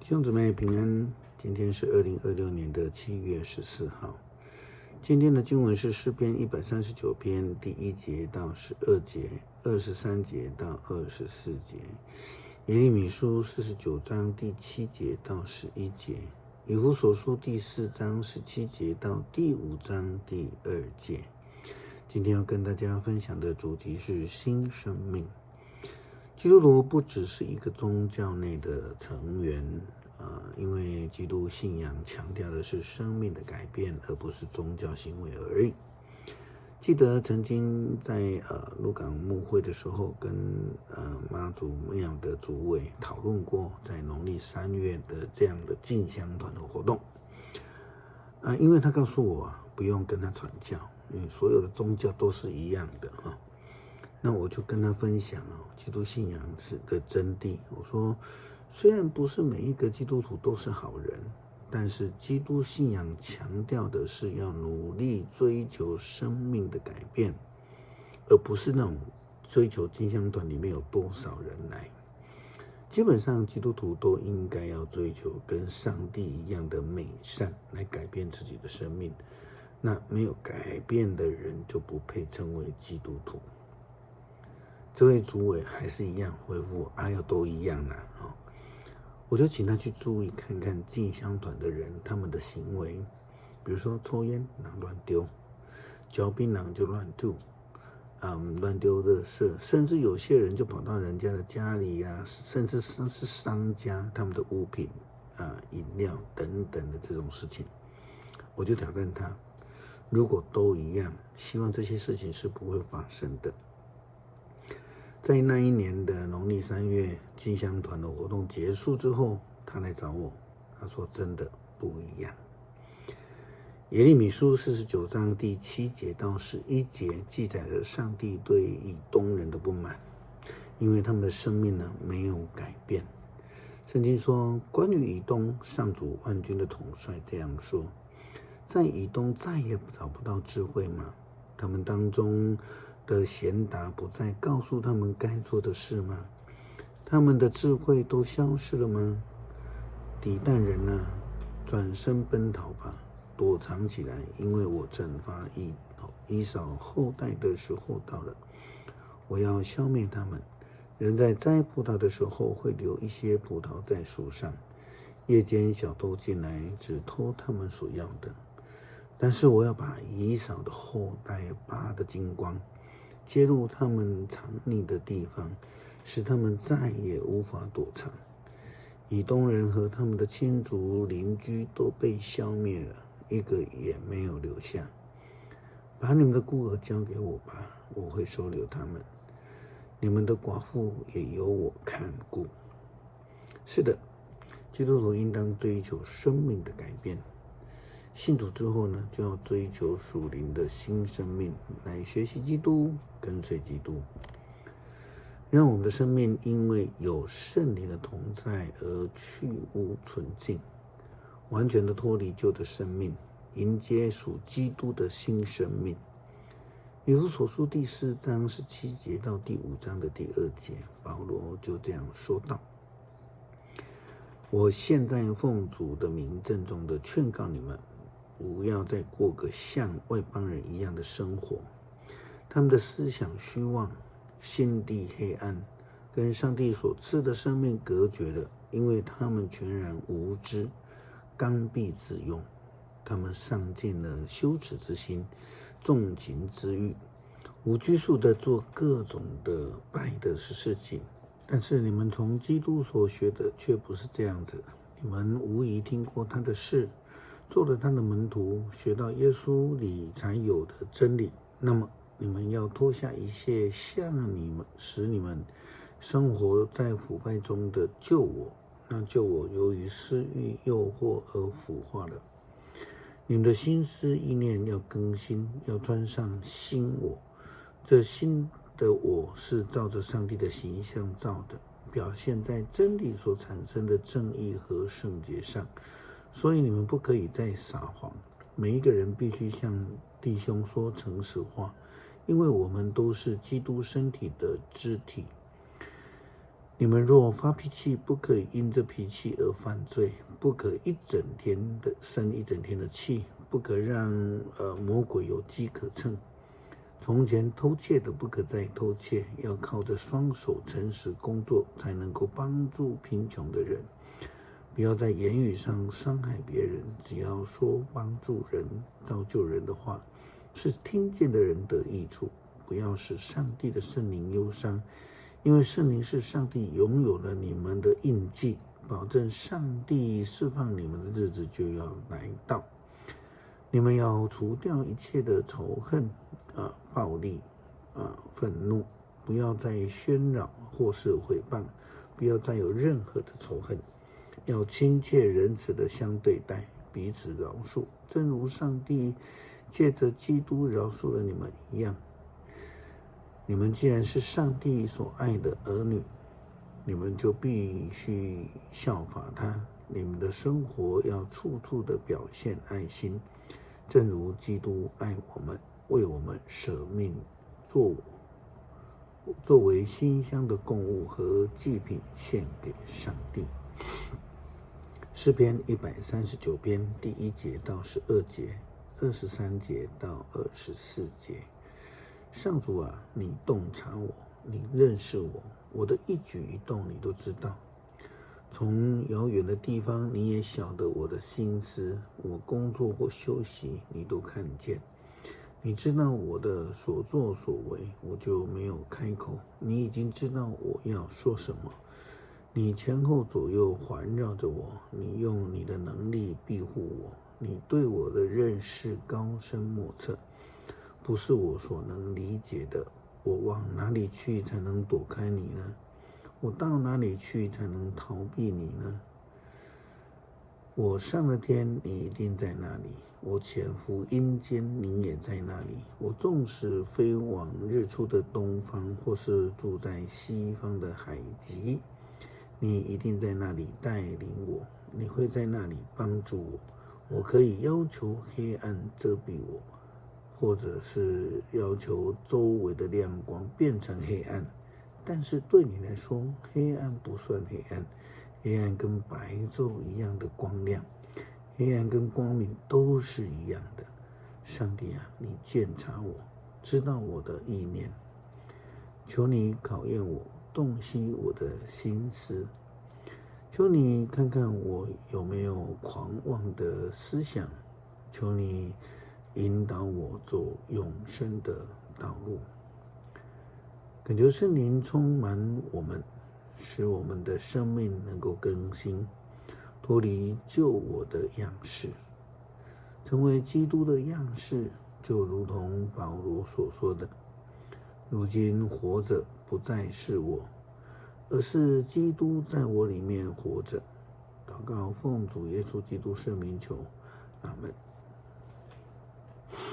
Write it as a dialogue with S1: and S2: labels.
S1: 弟兄姊妹平安，今天是2026年7月14号。今天的经文是诗篇139篇第1节到12节、23节到24节，耶利米书49章第7节到11节，以弗所书第4章17节到第5章第2节。今天要跟大家分享的主题是新生命。基督徒不只是一个宗教内的成员，因为基督信仰强调的是生命的改变，而不是宗教行为而已。记得曾经在鹿港牧会的时候，跟妈祖庙的主委讨论过，在农历3月的这样的进香团的活动。因为他告诉我不用跟他传教，因为所有的宗教都是一样的那我就跟他分享基督信仰的真谛。我说，虽然不是每一个基督徒都是好人，但是基督信仰强调的是要努力追求生命的改变，而不是那种追求进香团里面有多少人来。基本上基督徒都应该要追求跟上帝一样的美善，来改变自己的生命。那没有改变的人就不配称为基督徒。这位主委还是一样回复我，要都一样啦。我就请他去注意看看进香团的人他们的行为，比如说抽烟乱丢，嚼槟榔就乱吐，乱丢垃圾，甚至有些人就跑到人家的家里甚至是商家他们的物品饮料等等的这种事情。我就挑战他，如果都一样，希望这些事情是不会发生的。在那一年的农历3月进香团的活动结束之后，他来找我，他说真的不一样。耶利米书49章第7节到11节记载了上帝对以东人的不满，因为他们的生命没有改变。圣经说，关于以东，上主万军的统帅这样说，在以东再也找不到智慧吗？他们当中的贤达不再告诉他们该做的事吗？他们的智慧都消失了吗？底但人转身奔逃吧，躲藏起来，因为我惩罚以扫后代的时候到了，我要消灭他们。人在摘葡萄的时候会留一些葡萄在树上，夜间小偷进来，只偷他们所要的。但是我要把以扫的后代拔得精光，揭露他们藏匿的地方，使他们再也无法躲藏。以东人和他们的亲族邻居都被消灭了，一个也没有留下。把你们的孤儿交给我吧，我会收留他们。你们的寡妇也由我看顾。是的，基督徒应当追求生命的改变。信主之后就要追求属灵的新生命，来学习基督，跟随基督，让我们的生命因为有圣灵的同在而去污纯净，完全的脱离旧的生命，迎接属基督的新生命。以弗所书第4章17节到第5章的第2节，保罗就这样说道：我现在奉主的名郑重的劝告你们，不要再过个像外邦人一样的生活。他们的思想虚妄，心地黑暗，跟上帝所赐的生命隔绝了，因为他们全然无知，刚愎自用。他们丧尽了羞耻之心，纵情之欲，无拘束的做各种的败的事情。但是你们从基督所学的却不是这样子，你们无疑听过他的事，做了他的门徒，学到耶稣里才有的真理。那么你们要脱下一切使你们生活在腐败中的旧我，那旧我由于私欲诱惑而腐化了。你们的心思意念要更新，要穿上新我。这新的我是照着上帝的形象造的，表现在真理所产生的正义和圣洁上。所以你们不可以再撒谎，每一个人必须向弟兄说诚实话，因为我们都是基督身体的肢体。你们若发脾气，不可以因这脾气而犯罪，不可生一整天的气，不可让魔鬼有机可乘。从前偷窃的不可再偷窃，要靠着双手诚实工作，才能够帮助贫穷的人。不要在言语上伤害别人，只要说帮助人、造就人的话，是听见的人得益处。不要使上帝的圣灵忧伤，因为圣灵是上帝拥有了你们的印记，保证上帝释放你们的日子就要来到。你们要除掉一切的仇恨、暴力、愤怒，不要再喧扰或是毁谤，不要再有任何的仇恨，要亲切仁慈的相对待，彼此饶恕，正如上帝借着基督饶恕了你们一样。你们既然是上帝所爱的儿女，你们就必须效法他。你们的生活要处处的表现爱心，正如基督爱我们，为我们舍命，作为馨香的供物和祭品献给上帝。诗篇139篇第1节到12节，23节到24节。上主啊，你洞察我，你认识我，我的一举一动你都知道。从遥远的地方，你也晓得我的心思，我工作或休息，你都看见。你知道我的所作所为，我就没有开口。你已经知道我要说什么。你前后左右环绕着我，你用你的能力庇护我。你对我的认识高深莫测，不是我所能理解的。我往哪里去才能躲开你呢？我到哪里去才能逃避你呢？我上了天，你一定在那里；我潜伏阴间，你也在那里。我纵使飞往日出的东方，或是住在西方的海极，你一定在那里带领我，你会在那里帮助我。我可以要求黑暗遮蔽我，或者是要求周围的亮光变成黑暗，但是对你来说，黑暗不算黑暗，黑暗跟白昼一样的光亮，黑暗跟光明都是一样的。上帝啊，你鉴察我，知道我的意念，求你考验我，洞悉我的心思，求你看看我有没有狂妄的思想，求你引导我走永生的道路。恳求圣灵充满我们，使我们的生命能够更新，脱离旧我的样式，成为基督的样式，就如同保罗所说的：如今活着不再是我，而是基督在我里面活着。祷告奉主耶稣基督圣名求，阿们。